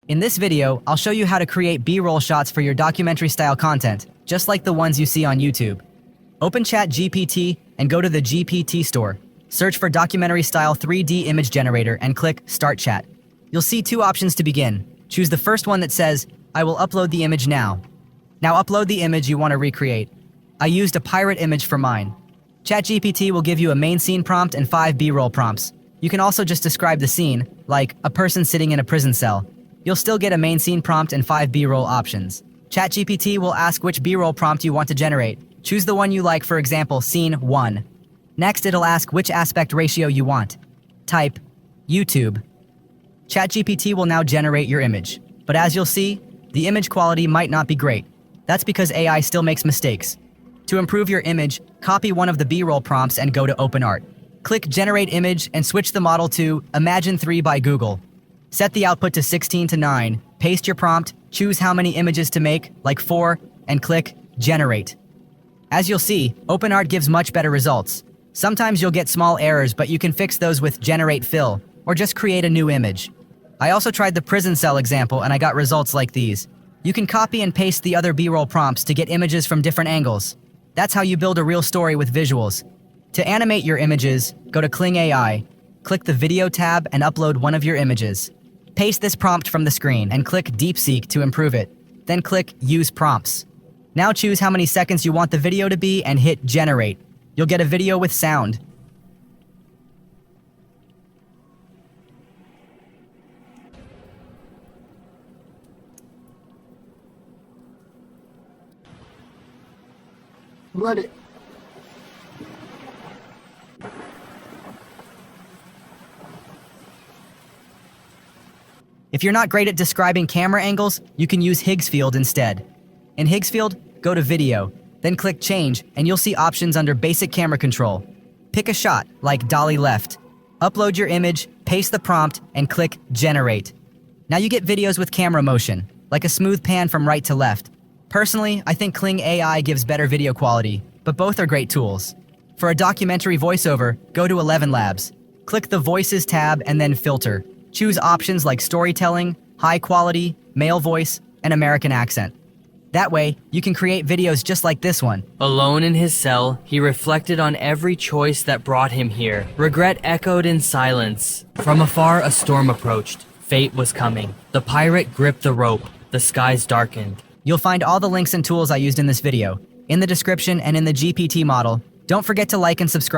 In this video, I'll show you how to create B-roll shots for your documentary-style content, just like the ones you see on YouTube. Open ChatGPT and go to the GPT store. Search for documentary-style 3D image generator and click Start Chat. You'll see two options to begin. Choose the first one that says, I will upload the image now. Now upload the image you want to recreate. I used a pirate image for mine. ChatGPT will give you a main scene prompt and 5 B-roll prompts. You can also just describe the scene, like a person sitting in a prison cell. You'll still get a main scene prompt and 5 B-roll options. ChatGPT will ask which B-roll prompt you want to generate. Choose the one you like, for example, scene 1. Next, it'll ask which aspect ratio you want. Type YouTube. ChatGPT will now generate your image. But as you'll see, the image quality might not be great. That's because AI still makes mistakes. To improve your image, copy one of the B-roll prompts and go to OpenArt. Click Generate Image and switch the model to Imagine 3 by Google. Set the output to 16:9, paste your prompt, choose how many images to make, like 4, and click Generate. As you'll see, OpenArt gives much better results. Sometimes you'll get small errors, but you can fix those with Generate Fill, or just create a new image. I also tried the prison cell example and I got results like these. You can copy and paste the other B-roll prompts to get images from different angles. That's how you build a real story with visuals. To animate your images, go to Kling AI, click the Video tab and upload one of your images. Paste this prompt from the screen and click DeepSeek to improve it. Then click Use Prompts. Now choose how many seconds you want the video to be and hit Generate. You'll get a video with sound. Let it. If you're not great at describing camera angles, you can use Higgsfield instead. In Higgsfield, go to Video, then click Change, and you'll see options under Basic Camera Control. Pick a shot, like Dolly Left. Upload your image, paste the prompt, and click Generate. Now you get videos with camera motion, like a smooth pan from right to left. Personally, I think Kling AI gives better video quality, but both are great tools. For a documentary voiceover, go to ElevenLabs. Click the Voices tab and then Filter. Choose options like storytelling, high quality, male voice, and American accent. That way, you can create videos just like this one. Alone in his cell, he reflected on every choice that brought him here. Regret echoed in silence. From afar, a storm approached. Fate was coming. The pirate gripped the rope. The skies darkened. You'll find all the links and tools I used in this video in the description and in the GPT model. Don't forget to like and subscribe.